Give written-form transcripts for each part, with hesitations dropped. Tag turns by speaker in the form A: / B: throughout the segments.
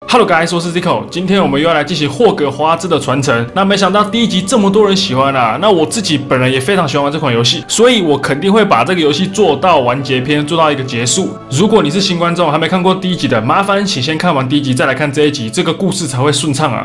A: Hello guys， 我是 Zico， 今天我们又要来进行霍格华兹的传承。那没想到第一集这么多人喜欢啊，那我自己本人也非常喜欢玩这款游戏，所以我肯定会把这个游戏做到完结篇，做到一个结束。如果你是新观众，还没看过第一集的，麻烦请先看完第一集，再来看这一集，这个故事才会顺畅啊。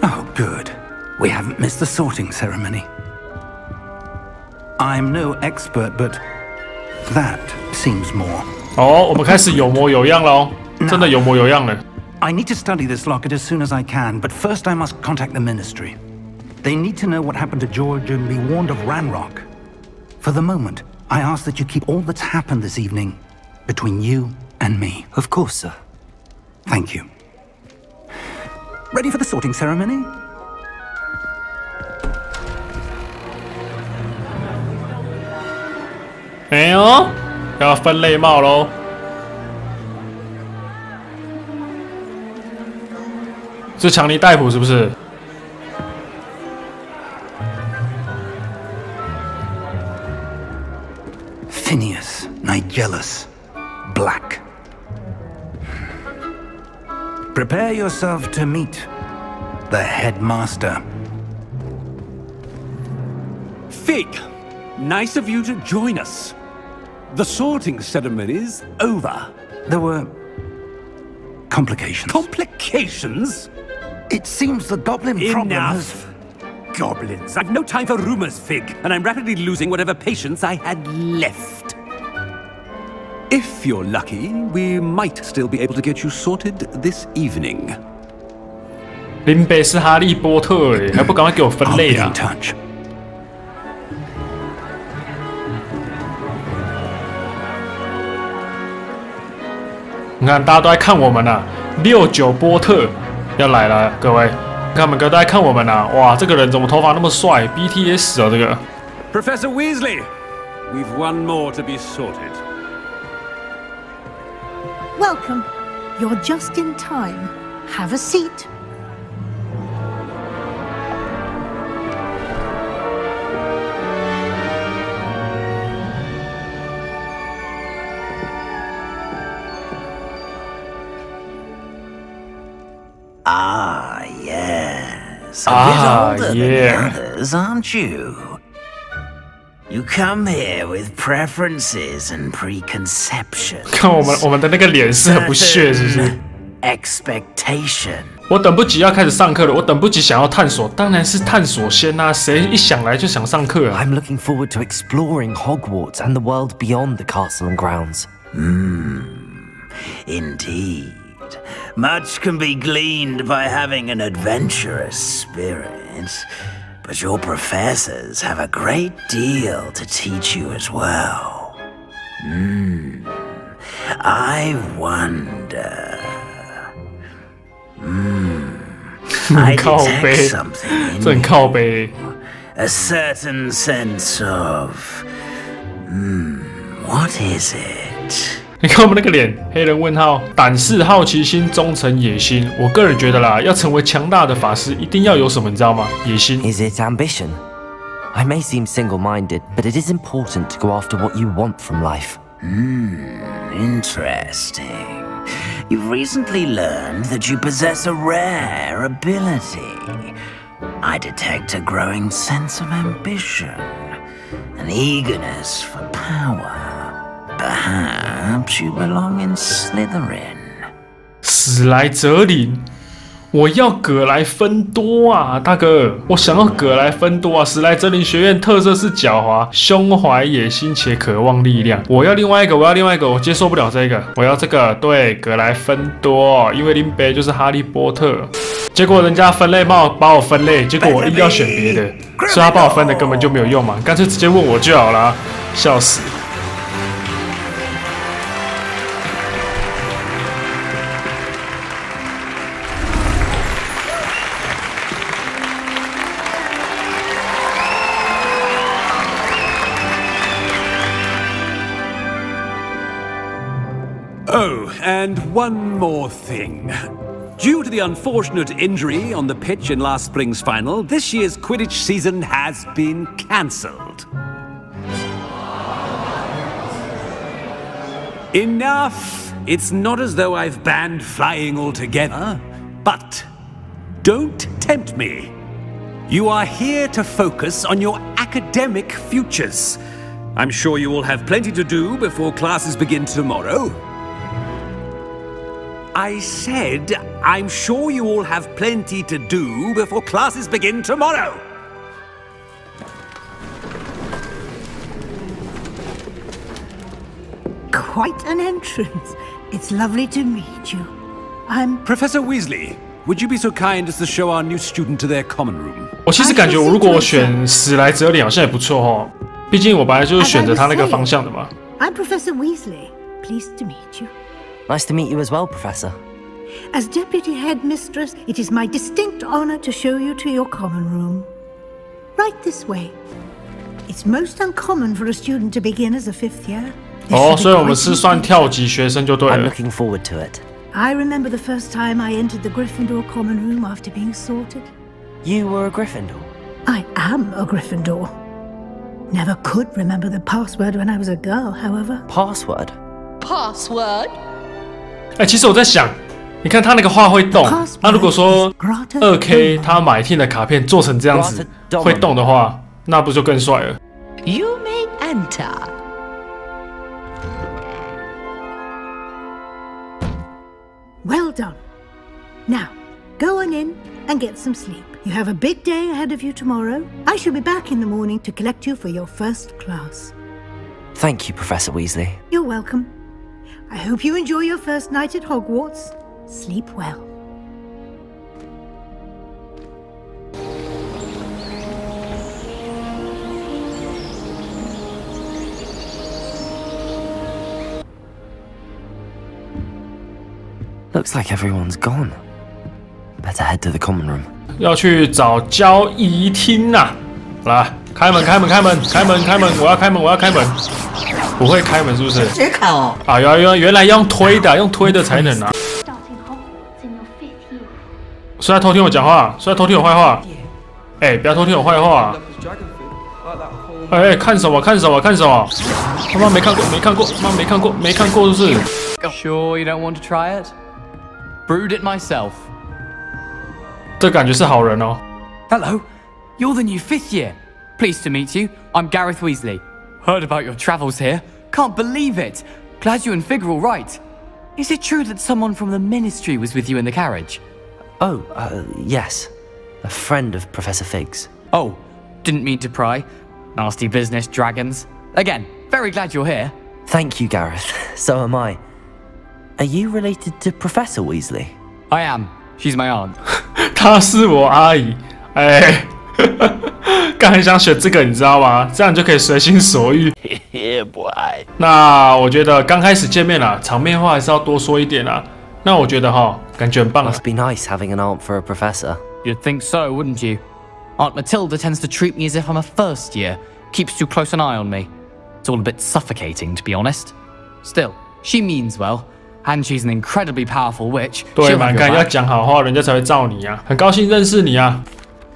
B: Oh, good. We haven't missed the sorting ceremony. I'm no expert, but that seems more.
A: 哦，我们开始有模有样喽，真的有模有样了。
B: I need to study this locket as soon as I can, but first I must contact the ministry. They need to know what happened to George and be warned of Ranrock. For the moment, I ask that you keep all that's happened this evening between you and me.
C: Of course, sir.
B: Thank you. Ready for the sorting ceremony?
A: 哎呦，要分类帽喽！是强尼戴普是不是？
B: Phineas, Nigellus, Black. Prepare yourself to meet the headmaster.
D: Fig, nice of you to join us. The sorting ceremony's over.
B: There were complications.
D: Complications?
B: It seems the goblin problem has...
D: Enough. Goblins. I've no time for rumors, Fig, and I'm rapidly losing whatever patience I had left. If you're lucky, we might still be able to get you sorted this evening.
A: 林北是哈利波特哎，还不赶快给我分类啊！ 你看，大家都在看我们啊，69波特要来了，各位，看每个都在看我们啊！哇，这个人怎么头发那么帅 ？BTS 哦，这个。
D: Professor Weasley, we've one more to be sorted.
E: Welcome. You're just in time. Have a seat.
C: Ah, yes. A bit older than the others, aren't you? You come here with preferences and preconceptions.
A: 看我们的那个脸是很不屑，是不是
C: ？Expectation.
A: 我等不及要开始上课了，我等不及想要探索，当然是探索先啊！谁一想来就想上课啊
C: I'm looking forward to exploring Hogwarts and the world beyond the castle and grounds.
F: Indeed. Much can be gleaned by having an adventurous spirit, but your professors have a great deal to teach you as well. I wonder. I detect something in you. A certain sense of. What is it?
A: 你看我们那个脸，黑人问号，胆识、好奇心、忠诚、野心。我个人觉得啦，要成为强大的法师，一定要有什么，你知道吗？野心。
C: Is it ambition? I may seem single-minded, but it is important to go after what you want from life.
F: Interesting. You've recently learned that you possess a rare ability. I detect a growing sense of ambition, an eagerness for power.Perhaps you belong in Slytherin.
A: 史莱哲林，我要葛莱芬多啊，大哥，我想要葛莱芬多啊！史莱哲林学院特色是狡猾、胸怀野心且渴望力量。我要另外一个，我接受不了这个，我要这个。对，葛莱芬多，因为林北就是哈利波特。结果人家分类帽把我分类，结果我硬要选别的，所以他把我分的根本就没有用嘛，干脆直接问我就好了，笑死。
D: Oh, and one more thing. Due to the unfortunate injury on the pitch in last spring's final, this year's Quidditch season has been cancelled. Enough! It's not as though I've banned flying altogether, but don't tempt me. You are here to focus on your academic futures. I'm sure you will have plenty to do before classes begin tomorrow. I said, I'm sure you all have plenty to do before classes begin tomorrow.
E: Quite an entrance. It's lovely to meet you. I'm
D: Professor Weasley, would you be so kind as to show our new student to their common room?
A: 我其实感觉，如果我选史莱哲林好像也不错哦，毕竟我本来就是选择他那个方向的嘛。
E: I'm Professor Weasley. Pleased to meet you.
G: Nice to meet you as well, Professor.
E: As Deputy Headmistress, it is my distinct honor to show you to your common room. Right this way. It's most uncommon for a student to begin as a fifth year.
A: 哦，所以我们是算跳级学生就对了。
G: I'm looking forward to it.
E: I remember the first time I entered the Gryffindor common room after being sorted.
G: You were a Gryffindor?
E: I am a Gryffindor. Never could remember the password when I was a girl, however.
G: Password?
H: Password?
A: 哎，其实我在想，你看他那个画会动，那如果说2K 他买进的卡片做成这样子会动的话，那不就更帅了
H: You may enter.
E: Well done. Now, go on in and get some sleep. You have a big day ahead of you tomorrow. I shall be back in the morning to collect you for your first class.
G: Thank you, Professor Weasley.
E: You're welcome. I hope you enjoy your first night at Hogwarts. Sleep well.
G: Looks like everyone's gone. Better head to the common room.
A: 要去找交易厅呐！来，开门，开门，开门，开门，开门！我要开门，我要开门！不会开门是不是？
H: 直接开哦！
A: 啊，原来要用推的，用推的才能啊！是在偷听我讲话，是在偷听我坏话。哎，不要偷听我坏话！哎，看什么？看什么？看什么？他妈没看过，没看过，妈没看过，没看过是不是
I: Sure you don't want to try it? Brewed it myself.
A: 这感觉是好人哦。
I: Hello, you're the new 5th year. Pleased to meet you. I'm Gareth Weasley. Heard about your travels here. Can't believe it. Glad you and Fig are all right. Is it true that someone from the Ministry was with you in the carriage?
G: Oh, yes. A friend of Professor Fig's.
I: Oh, didn't mean to pry. Nasty business, dragons. Again, very glad you're here.
G: Thank you, Gareth. So am I. Are you related to Professor Weasley?
I: I am. She's my aunt.
A: 她是我阿姨。哎，刚很想选这个，你知道吗？这样就可以随心所欲。那我觉得刚开始见面啦，场面话还是要多说一点啦。那我觉得哈，感觉很棒啊。
G: Must be nice having an aunt for a professor.
I: You'd think so, wouldn't you? Aunt Matilda tends to treat me as if I'm a first year. Keeps too close an eye on me. It's all a bit suffocating, to be honest. Still, she means well. And she's an incredibly powerful witch.
A: 对嘛，看要讲好话，人家才会罩你啊。很高兴认识你啊。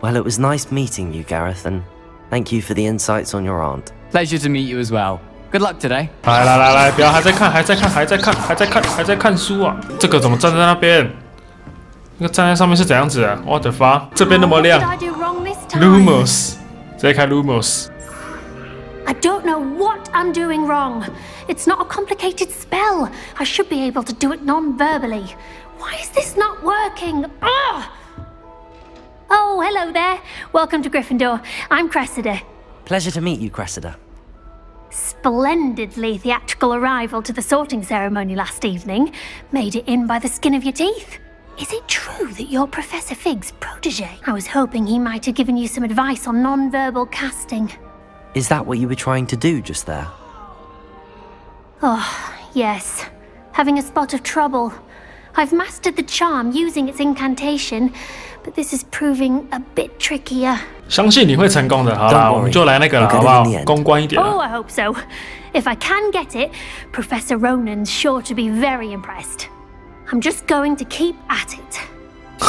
G: Well, it was nice meeting you, Gareth, and thank you for the insights on your aunt.
I: Pleasure to meet you as well. Good luck today.
A: 来，不要还在看书啊！这个怎么站在那边？那个站在上面是怎样子啊？我的发，这边那么亮。Lumos， 直接开 Lumos。
J: I don't know what I'm doing wrong. It's not a complicated spell. I should be able to do it non-verbally. Why is this not working? Ugh! Oh, hello there. Welcome to Gryffindor. I'm Cressida.
G: Pleasure to meet you, Cressida.
J: Splendidly theatrical arrival to the sorting ceremony last evening. Made it in by the skin of your teeth. Is it true that you're Professor Fig's protege? I was hoping he might have given you some advice on non-verbal casting.
G: Is that what you were trying to do just there?
J: Oh, yes. Having a spot of trouble. I've mastered the charm using its incantation, but this is proving a bit trickier.
A: 相信你会成功的，好啦，我们就来那个了，好不好？公关一点。
J: Oh, I hope so. If I can get it, Professor Ronan's sure to be very impressed. I'm just going to keep at it.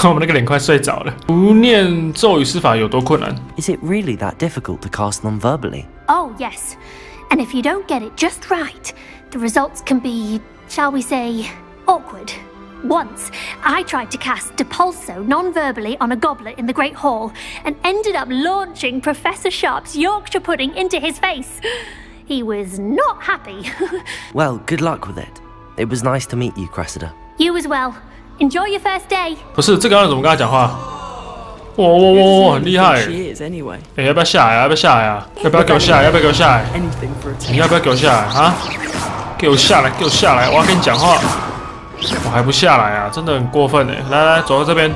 A: 我们那个脸快睡着了。不念咒语施法有多困难
G: Is it really that difficult to cast non-verbally?
J: Oh, yes. And if you don't get it just right, the results can be, shall we say, awkward. Once, I tried to cast Depulso non-verbally on a goblet in the Great Hall and ended up launching Professor Sharp's Yorkshire pudding into his face. He was not happy.
G: Well, good luck with it. It was nice to meet you, Cressida.
J: You as well. Enjoy your first day.
A: 不是这个要怎么跟他讲话？哇，很厉害！哎，要不要下来啊？要不要下来啊？要不要给我下来？要不要给我下来？你要不要给我下来啊？给我下来！给我下来！我要跟你讲话。我还不下来啊！真的很过分哎！来，走到这边。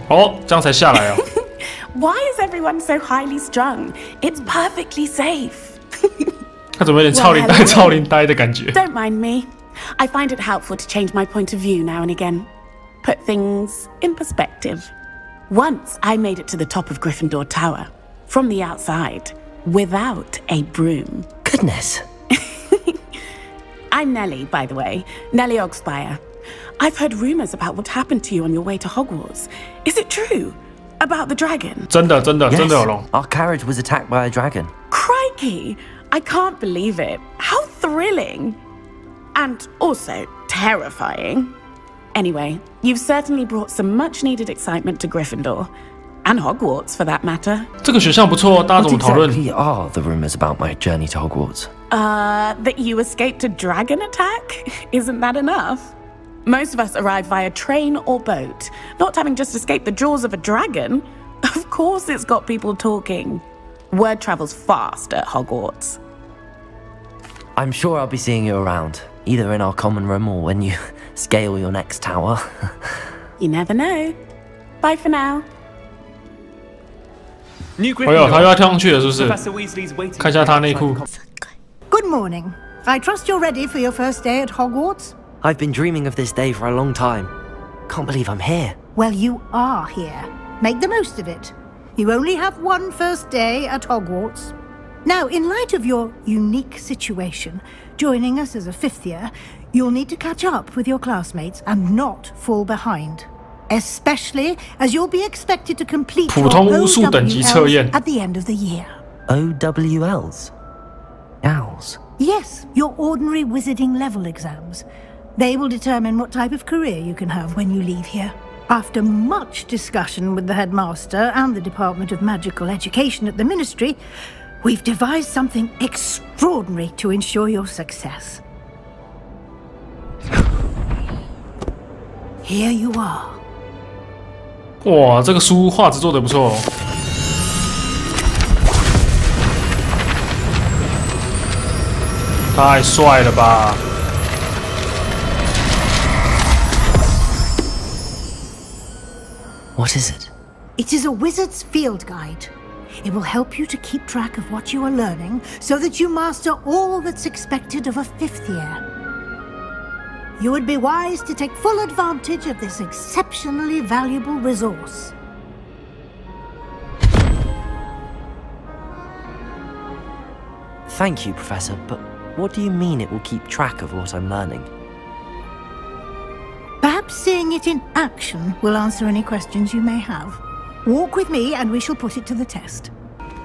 A: 哦，这样才下来哦。
K: Why is everyone so highly strung? It's perfectly safe.
A: 他怎么有点超龄呆的感觉
K: Don't mind me. I find it helpful to change my point of view now and again. Put things in perspective. Once I made it to the top of Gryffindor Tower, from the outside, without a broom.
G: Goodness.
K: I'm Nellie, by the way. Nellie Ogspire. I've heard rumors about what happened to you on your way to Hogwarts. Is it true? About the dragon?
A: 真的有龙
G: Our carriage was attacked by a dragon.
K: Crikey! I can't believe it. How thrilling! And also terrifying. Anyway, you've certainly brought some much-needed excitement to Gryffindor. And Hogwarts, for that matter.
A: 这个学校不错，大家怎么讨论
G: What exactly are the rumors about my journey to Hogwarts?
K: That you escaped a dragon attack? Isn't that enough? Most of us arrive via train or boat, not having just escaped the jaws of a dragon. Of course it's got people talking. Word travels fast at Hogwarts.
G: I'm sure I'll be seeing you around, either in our common room or when you scale your next tower.
K: You never know. Bye for now.
A: 哎呦，他又要跳上去了，是不是？看一下他内裤。
E: Good morning. I trust you're ready for your first day at Hogwarts?
G: I've been dreaming of this day for a long time. Can't believe I'm here.
E: Well, you are here. Make the most of it. You only have one first day at Hogwarts. Now, in light of your unique situation, joining us as a fifth year, you'll need to catch up with your classmates and not fall behind. Especially as you'll be expected to complete your OWLs at the end of the year.
G: OWLs? Owls?
E: Yes, your ordinary wizarding level exams. They will determine what type of career you can have when you leave here. After much discussion with the headmaster and the Department of Magical Education at the Ministry, we've devised something extraordinary to ensure your success. Here you are.
A: 哇，这个书画质做得不错哦。太帅了吧！
G: What is it?
E: It is a wizard's field guide. It will help you to keep track of what you are learning so that you master all that's expected of a fifth year. You would be wise to take full advantage of this exceptionally valuable resource.
G: Thank you, Professor, but what do you mean it will keep track of what I'm learning?
E: Perhaps seeing it in action will answer any questions you may have. Walk with me and we shall put it to the test.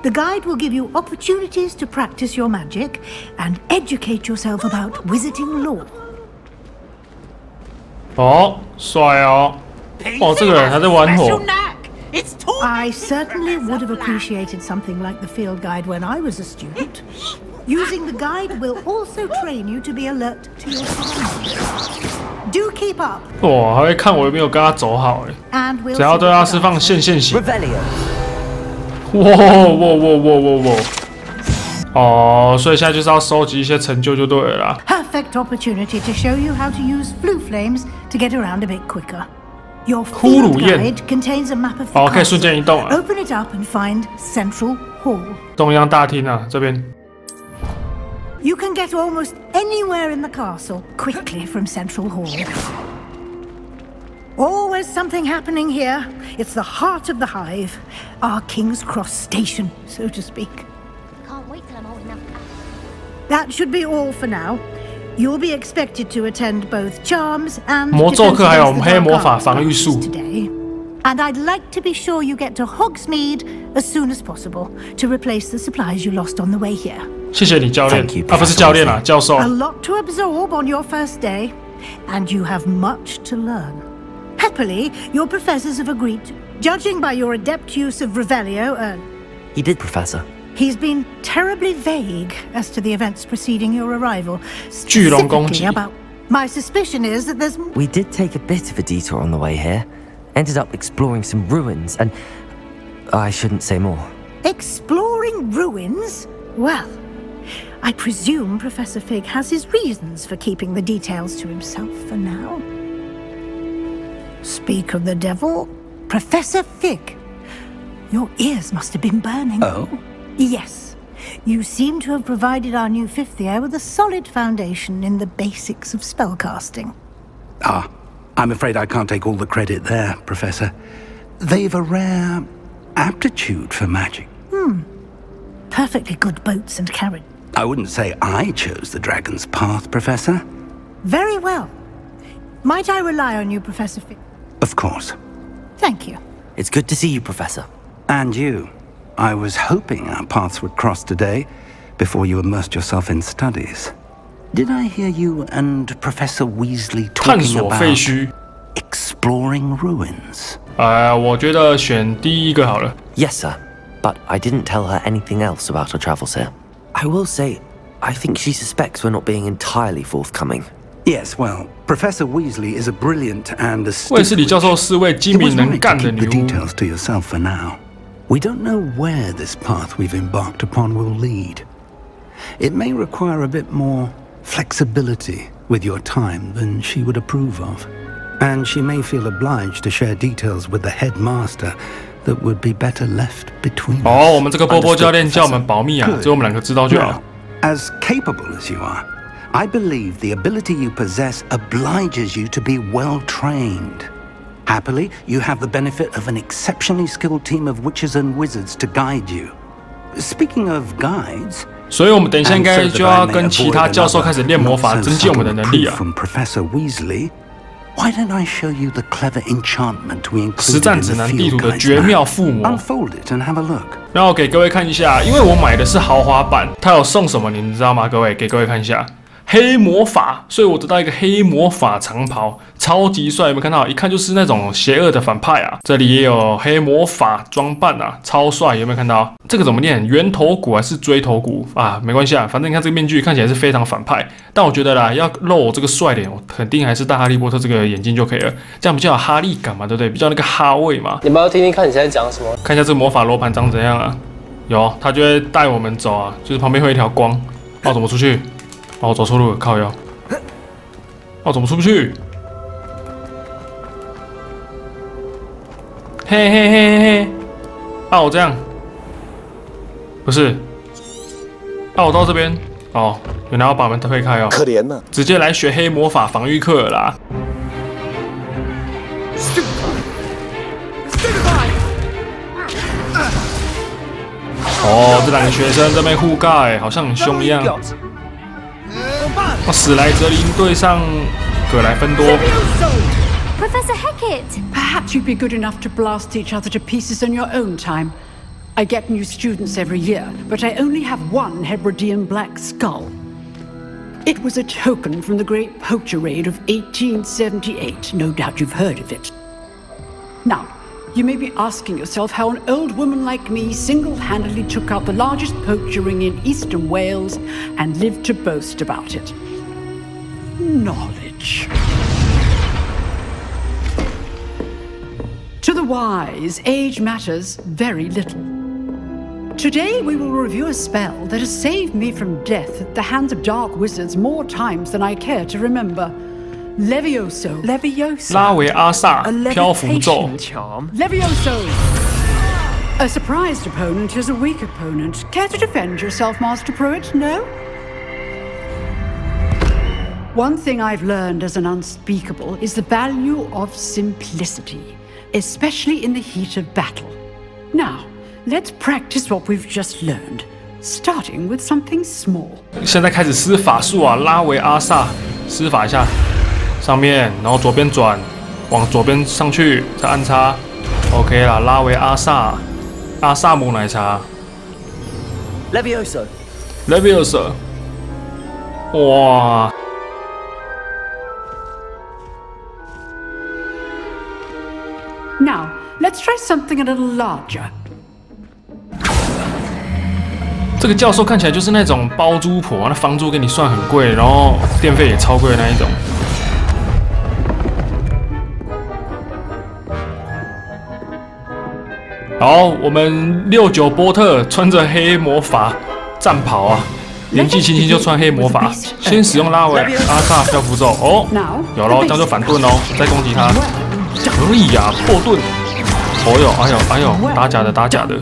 E: The guide will give you opportunities to practice your magic and educate yourself about wizarding lore.
A: 哦，帅哦！哦，这个人还在玩火。
E: I certainly would have appreciated something like the field guide when I was a student. Using the guide will also train you to be alert to your surroundings. Do keep up.
A: 哇，还会看我有没有跟他走好哎。只要对他释放现形。哇！哦，所以现在就是要收集一些成就就对了啦。
E: Perfect opportunity to show you how to use flue flames to get around a bit quicker. Your field guide contains a map of the castle.
A: 可以瞬间移动啊。
E: Open it up and find Central Hall.
A: 中央大厅啊，这边。
E: You can get almost anywhere in the castle quickly from Central Hall. Always something happening here. It's the heart of the hive, our King's Cross station, so to speak.
J: Can't wait till I'm old enough.
E: That should be all for now. You'll be expected to attend both charms and
A: 魔咒课还有黑魔法防御术
E: today. And I'd like to be sure you get to Hogsmeade as soon as possible to replace the supplies you lost on the way here.
A: 谢谢你，教练。不是教练啦，教授。
E: A lot to absorb on your first day, and you have much to learn. Happily, your professors have agreed to, judging by your adept use of Revelio,
G: He did, Professor.
E: He's been terribly vague as to the events preceding your arrival.
A: 巨龙攻击
E: About my suspicion is that there's.
G: We did take a bit of a detour on the way here. Ended up exploring some ruins and... I shouldn't say more.
E: Exploring ruins? Well, I presume Professor Fig has his reasons for keeping the details to himself for now. Speak of the devil, Professor Fig. Your ears must have been burning.
B: Oh?
E: Yes. You seem to have provided our new fifth year with a solid foundation in the basics of spellcasting.
B: Ah, I'm afraid I can't take all the credit there, Professor. They've a rare aptitude for magic.
E: Perfectly good boats and carriage.
B: I wouldn't say I chose the dragon's path, Professor.
E: Very well. Might I rely on you, Professor Fig?
B: Of course.
E: Thank you.
G: It's good to see you, Professor.
B: And you. I was hoping our paths would cross today, before you immersed yourself in studies. Did I hear you and Professor Weasley
A: 探
B: talking
A: 索废
B: about
A: 墟。
B: exploring ruins?
A: 我觉得选第一个好了。
G: Yes, sir. But I didn't tell her anything else about her travels here. I will say, I think she suspects we're not being entirely forthcoming.
B: Yes, well, Professor Weasley is a brilliant and astute
A: 卫斯理教授是位精
B: It
A: 明
B: was
A: 能
B: right
A: 干
B: to
A: 的
B: keep
A: 女
B: the
A: 巫。
B: details to yourself for now. We don't know where this path we've embarked upon will lead. It may require a bit more flexibility with your time than she would approve of. And she may feel obliged to share details with the headmaster that would be better left between us.
A: 哦，我们这个波波教练叫我们保密啊，只有我们两个知道就好。
B: As capable as you are, I believe the ability you possess obliges you to be well trained. Happily, you have the benefit of an exceptionally skilled team of witches and wizards to guide you. Speaking of guides,
A: 所以我们等一下应该就要跟其他教授开始练魔法，增进我们的能力啊。
B: From Professor Weasley, why don't I show you the clever enchantment we
A: 实
B: included
A: 战
B: in
A: 指
B: the
A: 南地
B: field
A: 图的
B: guides
A: 绝妙
B: now?
A: 附魔。
B: Unfold it and have a look.
A: 然后给各位看一下，因为我买的是豪华版，它有送什么，你们知道吗？各位，给各位看一下。 黑魔法，所以我得到一个黑魔法长袍，超级帅！有没有看到？一看就是那种邪恶的反派啊！这里也有黑魔法装扮啊，超帅！有没有看到？这个怎么念？圆头骨还是锥头骨啊？没关系啊，反正你看这个面具看起来是非常反派，但我觉得啦，要露我这个帅脸，我肯定还是戴哈利波特这个眼镜就可以了，这样比较有哈利感嘛，对不对？比较那个哈味嘛。
L: 你们要听听看你现在讲什么？
A: 看一下这个魔法罗盘长怎样啊？有，他就会带我们走啊，就是旁边会有一条光，哦，怎么出去？ 哦，走错路了，靠腰。哦，怎么出不去？嘿嘿嘿嘿嘿！啊，我这样，不是。啊，我到这边。哦，原来要把门推开哦。
M: 可怜呐！
A: 直接来学黑魔法防御课了啦。哦，这两个学生在那边互盖，好像很凶一样。 史莱哲林对上葛莱芬多。
J: Professor Hecat!
N: Perhaps you'd be good enough to blast each other to pieces in your own time. I get new students every year, but I only have one Hebridean black skull. It was a token from the Great Poacher Raid of 1878. No doubt you've heard of it. Now, you may be asking yourself how an old woman like me single-handedly took out the largest poacher ring in eastern Wales and lived to boast about it. Knowledge. To the wise, age matters very little. Today we will review a spell that has saved me from death at the hands of dark wizards more times than I care to remember. Levioso. Levioso.
A: 拉维阿萨漂浮咒。
N: Levioso. A surprised opponent is a weak opponent. Care to defend yourself, Master Pruitt? No? One thing I've learned as an unspeakable is the value of simplicity, especially in the heat of battle. Now, let's practice what we've just learned, starting with something small.
A: 现在开始施法术啊，拉维阿萨，施法一下，上面，然后左边转，往左边上去，再按叉 ，OK 啦，拉维阿萨，阿萨姆奶茶 ，Levioso， 哇！
N: Now, let's try something a little larger.
A: 这个教授看起来就是那种包租婆，那房租给你算很贵，然后电费也超贵的那一种。好，我们69波特穿着黑魔法战袍啊，年纪轻轻就穿黑魔法，先使用拉维阿萨漂浮咒哦，有咯，这样就反盾哦，再攻击他。 可以呀、啊，破盾！哦呦，哎呦，打假的，打假的。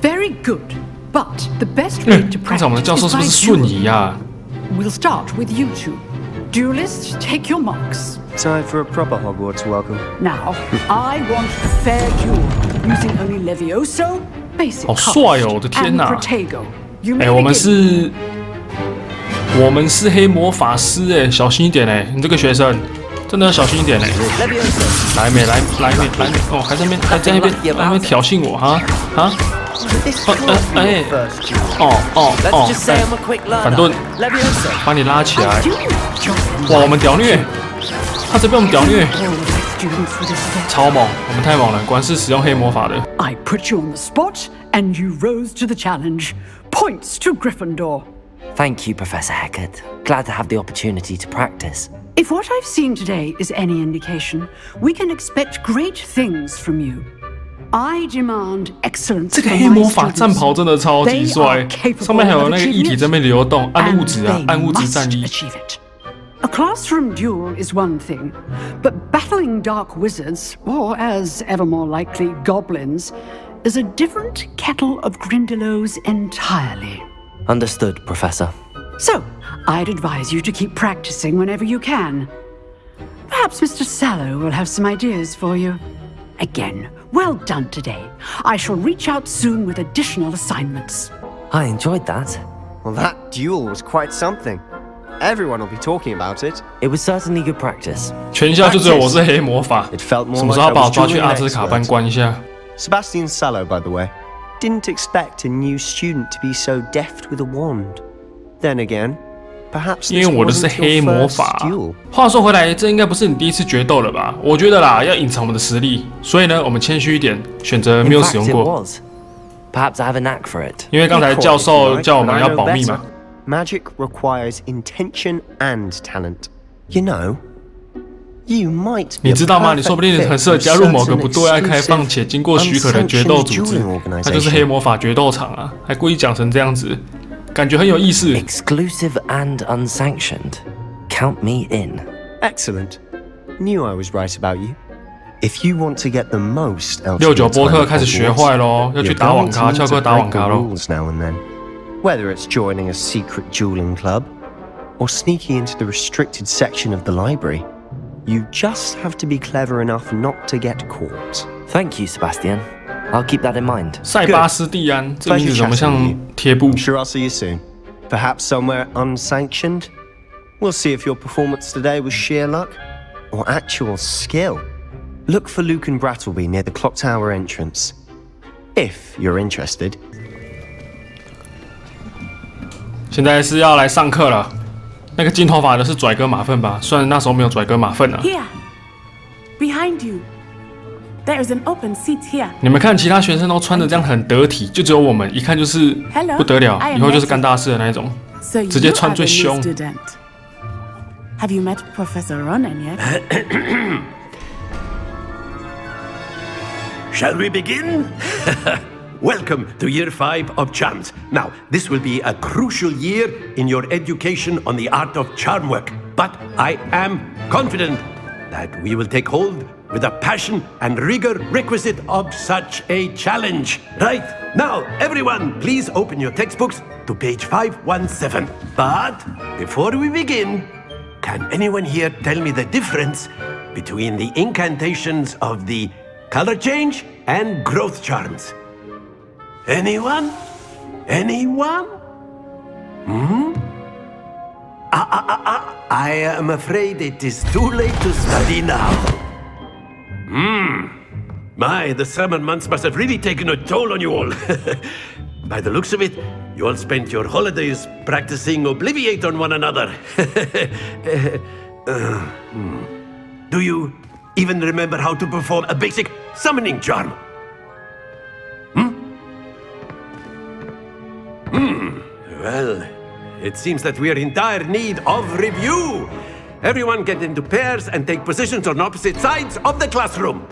N: Very good, but the best way to
A: 刚才我们的教授是不是瞬移呀
N: ？We'll start with you two. Duelists, take your marks.
L: Time for a proper Hogwarts welcome.
N: Now, I want a fair duel using only Levioso, basic
A: 好帅哦！我的天哪！
N: 哎，
A: 我们是黑魔法师哎，小心一点哎，你这个学生。 真的要小心一点嘞！来没哦，还在那边挑衅我哈！反盾，把你拉起来！哇，我们屌虐，他这边我们屌虐，超猛，我们太猛了，果然是使用黑魔法的。
N: I put you on the spot, and you rose to the challenge. Points to Gryffindor.
G: Thank you, Professor Hecat. Glad to have the opportunity to practice.
N: If what I've seen today is any indication, we can expect great things from you. I demand excellence.
A: 这个黑魔法战袍真的超级帅，上面还有那个液体在那边流动，暗物质啊，暗物质战衣。
N: A classroom duel is one thing, but battling dark wizards, or as ever more likely, goblins, is a different kettle of Grindylows entirely.
G: Understood, Professor.
N: So, I'd advise you to keep practicing whenever you can. Perhaps Mr. Sallow will have some ideas for you. Again, well done today. I shall reach out soon with additional assignments.
G: I enjoyed that.
L: Well, that duel was quite something. Everyone will be talking about it.
G: It was certainly good practice.
A: 全校就只有我是黑魔法。什么时候把我抓去阿兹卡班关一下
L: ？Sebastian Sallow, by the way, didn't expect a new student to be so deft with a wand. Then again, perhaps
A: 因为我的是黑魔法。话说回来，这应该不是你第一次决斗了吧？我觉得啦，要隐藏我们的实力，所以呢，我们谦虚一点，选择没有使用过。
G: Perhaps I have a knack for it.
A: 因为刚才教授叫我们要保密嘛。
L: Magic requires intention and talent. You know, you might.
A: 你知道吗？你说不定很适合加入某个不对外开放且经过许可的决斗组织，它就是黑魔法决斗场啊，还故意讲成这样子。 感觉很有意思。
G: Exclusive and unsanctioned. Count me in.
L: Excellent. Knew I was right about you. If you want to get the most out of
A: 69波特开始学坏咯，要去打网咖，翘课打网咖咯。
L: Now and then, whether it's joining a secret dueling club or sneaking into the restricted section of the library, you just have to be clever enough not to get caught.
G: Thank you, Sebastian. I'll keep that in mind.
A: 塞巴斯蒂安，这个名字怎么像贴布
L: ？Sure, I'll see you soon. Perhaps somewhere unsanctioned. We'll see if your performance today was sheer luck or actual skill. Look for Luke and Brattleby near the clock tower entrance. If you're interested.
A: 现在是要来上课了。那个金头发的是拽哥马粪吧？虽然那时候没有拽哥马粪啊。
K: Here, behind you. There is an open seat here.
A: 你们看，其他学生都穿的这样很得体，就只有我们一看就是不得了，以后就是干大事的那一种，直接穿最凶。
K: Have you met Professor Ronan yet?
M: Shall we begin? Welcome to Year 5 of Charms. Now, this will be a crucial year in your education on the art of charm work, but I am confident that we will take hold with the passion and rigor requisite of such a challenge. Right, now, everyone, please open your textbooks to page 517. But before we begin, can Can anyone here tell me the difference between the incantations of the color change and growth charms? Anyone? Anyone? I am afraid it is too late to study now. My, the summer months must have really taken a toll on you all. By the looks of it, you all spent your holidays practicing Obliviate on one another. Do you even remember how to perform a basic summoning charm? Well, it seems that we are in dire need of review. Everyone get into pairs and take positions on opposite sides of the classroom.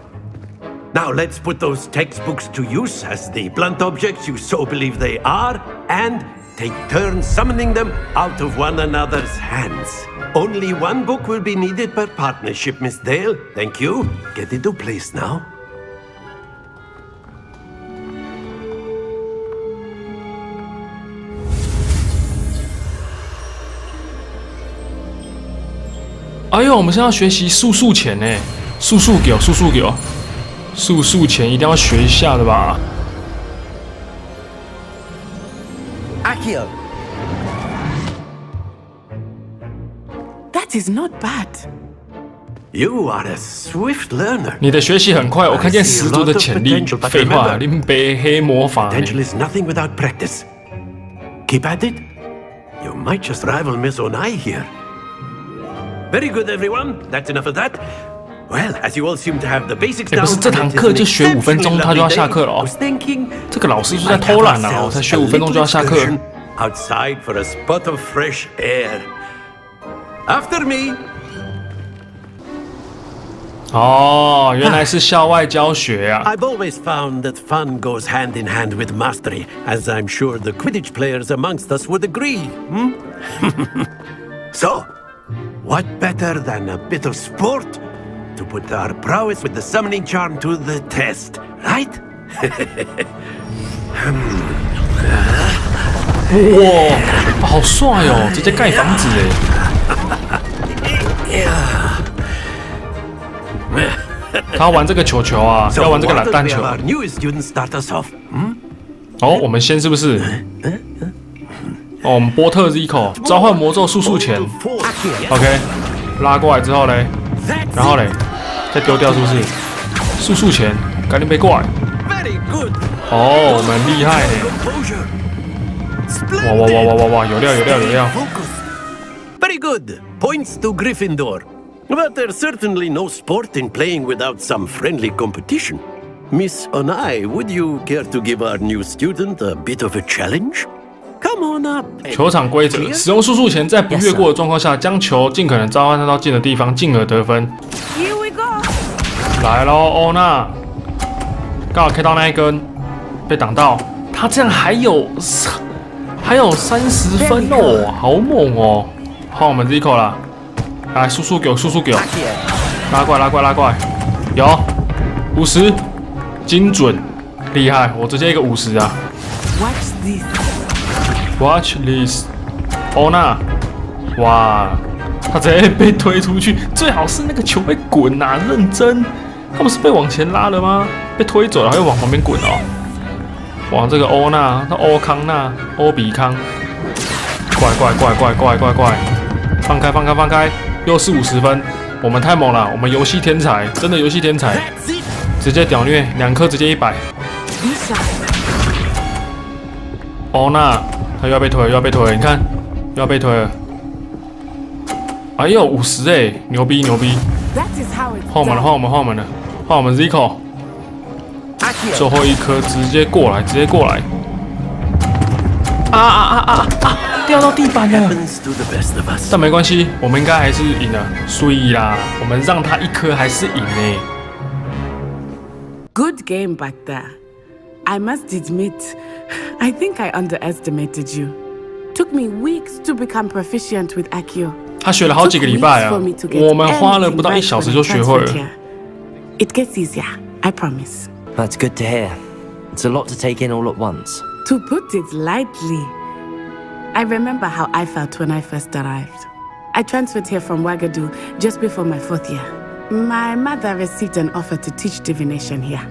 M: Now let's put those textbooks to use as the blunt objects you so believe they are, and take turns summoning them out of one another's hands. Only one book will be needed per partnership, Miss Dale. Thank you. Get into place now.
A: 哎呦，我们现在要学习速速钱呢，速速给我，速速给我，速速钱一定要学一下的吧。
K: Akio. That is not bad.
M: You are a swift learner.
A: 你的学习很快，我看见十足的潜力。废话，林北黑魔法。
M: Potential is nothing without practice. Keep at it. You might just rival Miss Onai here. Very good, everyone. That's enough of that. Well, as you all seem to have the basics down,
A: 不是这堂课就学5分钟，他就要下课了哦。这个老师是在偷懒啊！才学5分钟就要下课。
M: Outside for a spot of fresh air. After me.
A: 哦，原来是校外教学啊。
M: I've always found that fun goes hand in hand with mastery, as I'm sure the Quidditch players amongst us would agree. So, what better than a bit of sport to put our prowess with the summoning charm to the test, right?
A: 哇，好帅哦！直接盖房子哎。他玩这个球球啊，要玩这个懒蛋球。哦，我们先是不是？哦，我们波特 Zico 召唤魔咒速速前 ，OK， 拉过来之后嘞，然后嘞，再丢掉是不是？速速前，赶紧背过来。哦，我们厉害呢！哇哇哇哇哇哇，有料有料有料。
M: Very good. Points to Gryffindor. But there's certainly no sport in playing without some friendly competition. Miss Onai, would you care to give our new student a bit of a challenge? Come on up.
A: 球场规则：使用速速前，在不越过的状况下，将球尽可能召唤到近的地方，进而得分。
K: Here we go.
A: 来喽，欧娜，刚好 K 到那一根，被挡到。他这样还有30分哦，好猛哦！换我们 Zico 啦，来速速给我，速速给我，拉过来拉过来拉过来，有50，精准，厉害！我直接一个50啊。
K: Watch this.
A: Watch this， 欧娜，哇，他直接被推出去，最好是那个球被滚啊，认真，他不是被往前拉了吗？被推走了，还会往旁边滚哦。哇，这个欧娜，那欧康纳，欧比康，过来过来过来过来过来过来过来，放开放开放开，又是50分，我们太猛了，我们游戏天才，真的游戏天才，直接屌虐，2颗直接100。欧娜。他又要被推了，又要被推了，你看，又要被推了。哎呦，50哎，牛逼牛逼！换我们了，换我们，换我们了，换我们 Zico。最后一颗直接过来，直接过来。掉到地板了。但没关系，我们应该还是赢了，所以啦，我们让他1颗还是赢呢。
K: Good game back there. I must admit, I think I underestimated you. Took me weeks to become proficient with Akio.
A: 他学了好几个礼拜啊，我们花了不到1小时就学会了。
K: It gets easier, I promise.
G: That's good to hear. It's a lot to take in all at once.
K: To put it lightly, I remember how I felt when I first arrived. I transferred here from Wagadu just before my 4th year. My mother received an offer to teach divination here.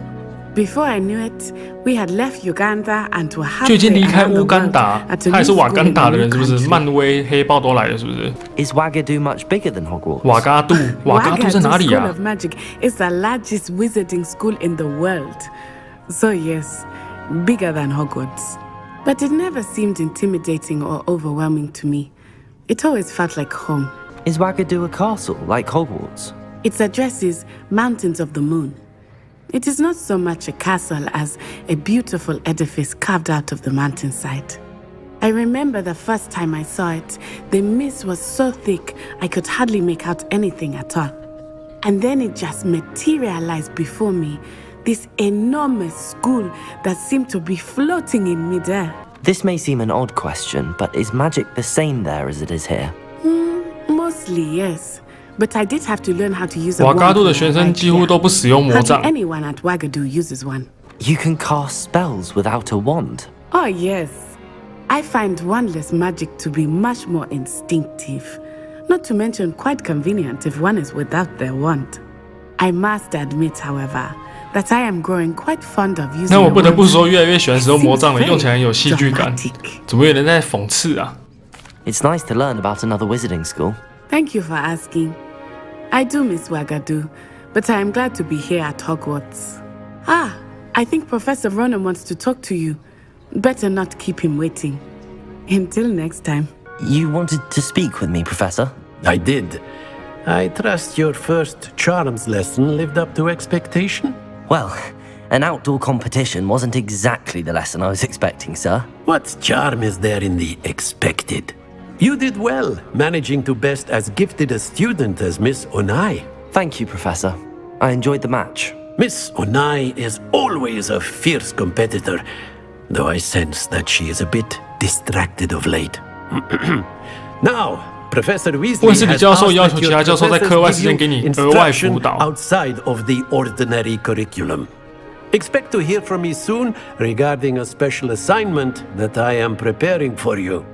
K: Before I knew it, we had left Uganda and were
A: 就已经
K: halfway
A: 离开
K: around the
A: 乌干
K: world
A: 达，
K: at a
A: 他也是
K: new
A: 瓦
K: school
A: 干
K: in
A: 达
K: a
A: 的
K: new
A: 人，是不是？
K: country.
A: 漫威黑豹都来了，是不是？
G: Is Wagadu much bigger than Hogwarts?
A: 瓦嘎杜，瓦嘎杜在哪里
K: Wagadu
A: 啊
K: School of Magic is the largest wizarding school in the world. So yes, bigger than Hogwarts. But it never seemed intimidating or overwhelming to me. It always felt like home.
G: Is Wagadu a castle, like Hogwarts?
K: Its address is Mountains of the Moon. It is not so much a castle as a beautiful edifice carved out of the mountainside. I remember the first time I saw it, the mist was so thick I could hardly make out anything at all. And then it just materialized before me, this enormous school that seemed to be floating in midair.
G: This may seem an odd question, but is magic the same there as it is here?
K: Mostly, yes. But I did have to learn how to use a
A: 瓦
K: wand
A: 嘎杜
K: when
A: 的
K: I
A: 学生
K: arrived
A: 几乎
K: here.
A: 都不使用魔
K: Hardly
A: 杖。
K: anyone at Wagadu uses one.
G: You can cast spells without a wand.
K: Oh, yes. I find wandless magic to be much more instinctive. Not to mention quite convenient if one is without their wand. I must admit, however, that I am growing quite fond of using
A: 那我
K: a
A: 不得不
K: wand.
A: 说，越来越喜欢使用魔杖了，
K: It seems
A: 用起来有戏剧感。
K: dramatic.
A: 怎么有人在讽刺啊？
G: It's nice to learn about another wizarding school.
K: Thank you for asking. I do miss Wagadu, but I am glad to be here at Hogwarts. Ah, I think Professor Ronan wants to talk to you. Better not keep him waiting. Until next time.
G: You wanted to speak with me, Professor?
M: I did. I trust your first charms lesson lived up to expectation?
G: Well, an outdoor competition wasn't exactly the lesson I was expecting, sir.
M: What charm is there in the expected? You did well, managing to best as gifted a student as Miss Onai.
G: Thank you, Professor. I enjoyed the match.
M: Miss Onai is always a fierce competitor, though I sense that she is a bit distracted of late. Now, Professor Weasley
A: 温斯里
M: has
A: 教授
M: asked
A: 要
M: that
A: 求其
M: your
A: 他教授在
M: professors
A: 课外
M: give
A: 时间
M: you
A: 给你额外辅
M: instruction
A: 导。
M: outside of the ordinary curriculum. Expect to hear from me soon regarding a special assignment that I am preparing for you.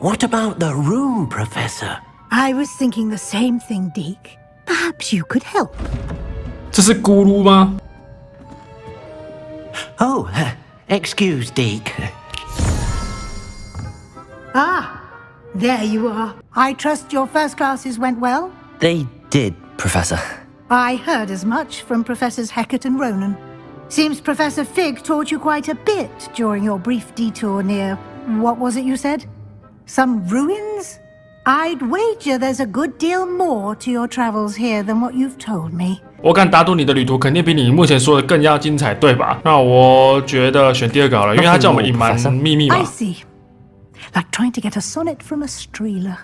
C: What about the room, Professor?
E: I was thinking the same thing, Deke. Perhaps you could help.
A: 这是咕噜吗？
C: Oh, excuse, Deke.
E: Ah, there you are. I trust your first classes went well?
G: They did, Professor.
E: I heard as much from Professors Hecat and Ronan. Seems Professor Fig taught you quite a bit during your brief detour near... what was it you said? Some ruins? I'd wager there's a good deal more to your travels here than what you've told me.
A: 我敢打赌你的旅途肯定比你目前说的更加精彩，对吧？那我觉得选第二个好了，因为他叫我们隐瞒秘密嘛。
E: I see. Like trying to get a sonnet from a streeler.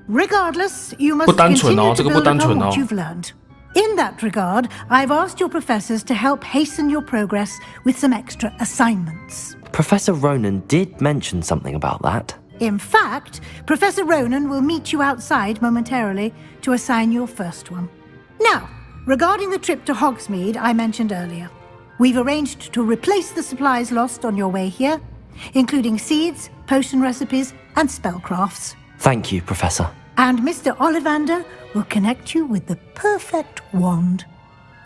E: Regardless, you must
A: 不单纯哦，
E: continue
A: 这
E: to
A: 个不
E: build
A: 单
E: upon
A: 纯哦。
E: what you've learned. In that regard, I've asked your professors to help hasten your progress with some extra assignments.
G: Professor Ronan did mention something about that.
E: In fact, Professor Ronan will meet you outside momentarily to assign your first one. Now, regarding the trip to Hogsmeade I mentioned earlier, we've arranged to replace the supplies lost on your way here, including seeds, potion recipes, and spellcrafts.
G: Thank you, Professor.
E: And Mr. Ollivander will connect you with the perfect wand.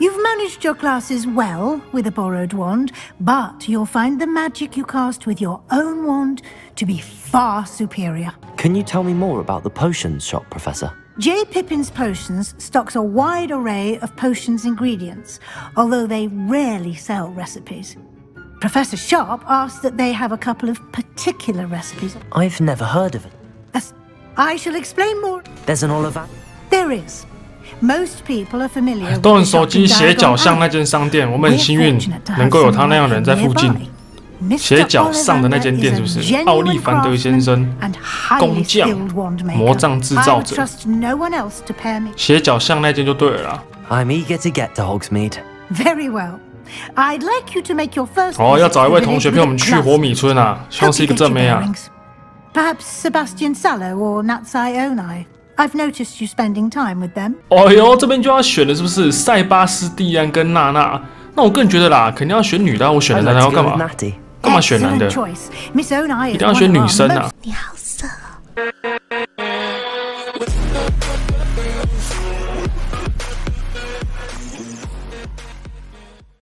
E: You've managed your classes well with a borrowed wand, but you'll find the magic you cast with your own wand to be far superior.
G: Can you tell me more about the potions shop, Professor?
E: J. Pippin's Potions stocks a wide array of potions ingredients, although they rarely sell recipes. Professor Sharp asks that they have a couple of particular recipes.
G: I've never heard of it.
E: I shall explain more.
G: There's an Ollivander?
E: There is. Most people are familiar with
A: 都很
E: the
A: 熟
E: shop
A: 悉
E: in
A: 斜角
E: Diagon
A: 巷那
E: Alley.
A: 间商店，我们很幸运能够有他那样的人在附近。斜角上的那间店是不是？奥利凡德先生，工匠，魔杖制造者。斜角巷那间就对了啦。
G: I'm eager to get to Hogsmeade.
E: Very well. I'd like you to make your first.
A: 哦，要找一位同学陪我们去火米村啊，希望是一个正妹啊。
E: Perhaps Sebastian Sallow or Natsai Onai. I've noticed you spending time with them.
A: 哦哟，这边就要选的是不是塞巴斯蒂安跟娜娜？那我个人觉得啦，肯定要选女的。我选的男的要干嘛？干嘛选男的？一定要选女生啊！
J: 你好色。